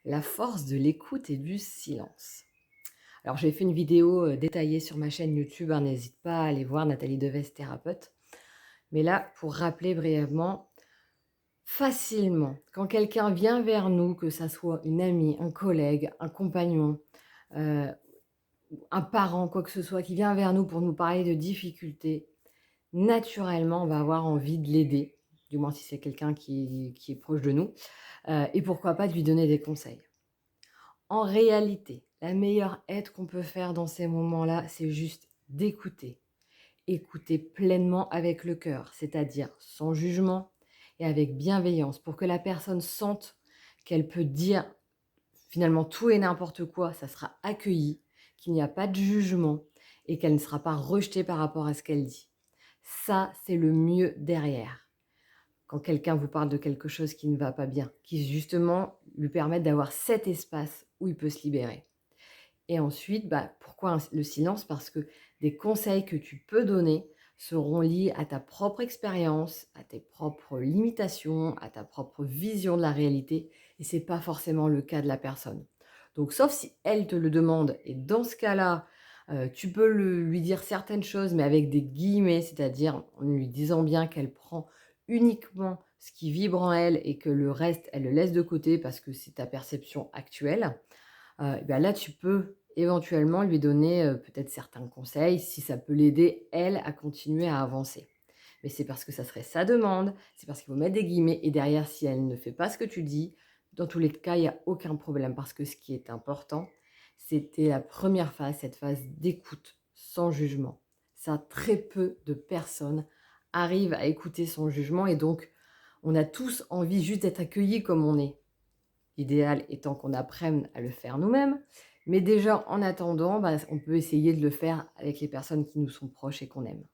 La force de l'écoute et du silence. Alors j'ai fait une vidéo, détaillée sur ma chaîne YouTube, hein, n'hésite pas à aller voir Nathalie Deves, thérapeute. Mais là, pour rappeler brièvement, facilement, quand quelqu'un vient vers nous, que ça soit une amie, un collègue, un compagnon, heu, un parent, quoi que ce soit, qui vient vers nous pour nous parler de difficultés, naturellement, on va avoir envie de l'aider, du moins si c'est quelqu'un qui est proche de nous, et pourquoi pas de lui donner des conseils. En réalité, la meilleure aide qu'on peut faire dans ces moments-là, c'est juste d'écouter. Écouter pleinement avec le cœur, c'est-à-dire sans jugement et avec bienveillance pour que la personne sente qu'elle peut dire finalement tout et n'importe quoi, ça sera accueilli, qu'il n'y a pas de jugement et qu'elle ne sera pas rejetée par rapport à ce qu'elle dit. Ça, c'est le mieux derrière. Quand quelqu'un vous parle de quelque chose qui ne va pas bien, qui justement lui permette d'avoir cet espace où il peut se libérer. Et ensuite, pourquoi le silence? Parce que des conseils que tu peux donner seront liés à ta propre expérience, à tes propres limitations, à ta propre vision de la réalité et c'est pas forcément le cas de la personne. Donc sauf si elle te le demande et dans ce cas-là, tu peux lui dire certaines choses mais avec des guillemets, c'est-à-dire en lui disant bien qu'elle prend uniquement ce qui vibre en elle et que le reste, elle le laisse de côté parce que c'est ta perception actuelle. Là, tu peux éventuellement lui donner, peut-être certains conseils, si ça peut l'aider, elle, à continuer à avancer. Mais c'est parce que ça serait sa demande, c'est parce qu'il faut mettre des guillemets et derrière, si elle ne fait pas ce que tu dis, dans tous les cas, il y a aucun problème parce que ce qui est important, c'était la première phase, cette phase d'écoute sans jugement. Ça, très peu de personnes arrivent à écouter sans jugement et donc on a tous envie juste d'être accueillis comme on est. L'idéal étant qu'on apprenne à le faire nous-mêmes, mais déjà en attendant, on peut essayer de le faire avec les personnes qui nous sont proches et qu'on aime.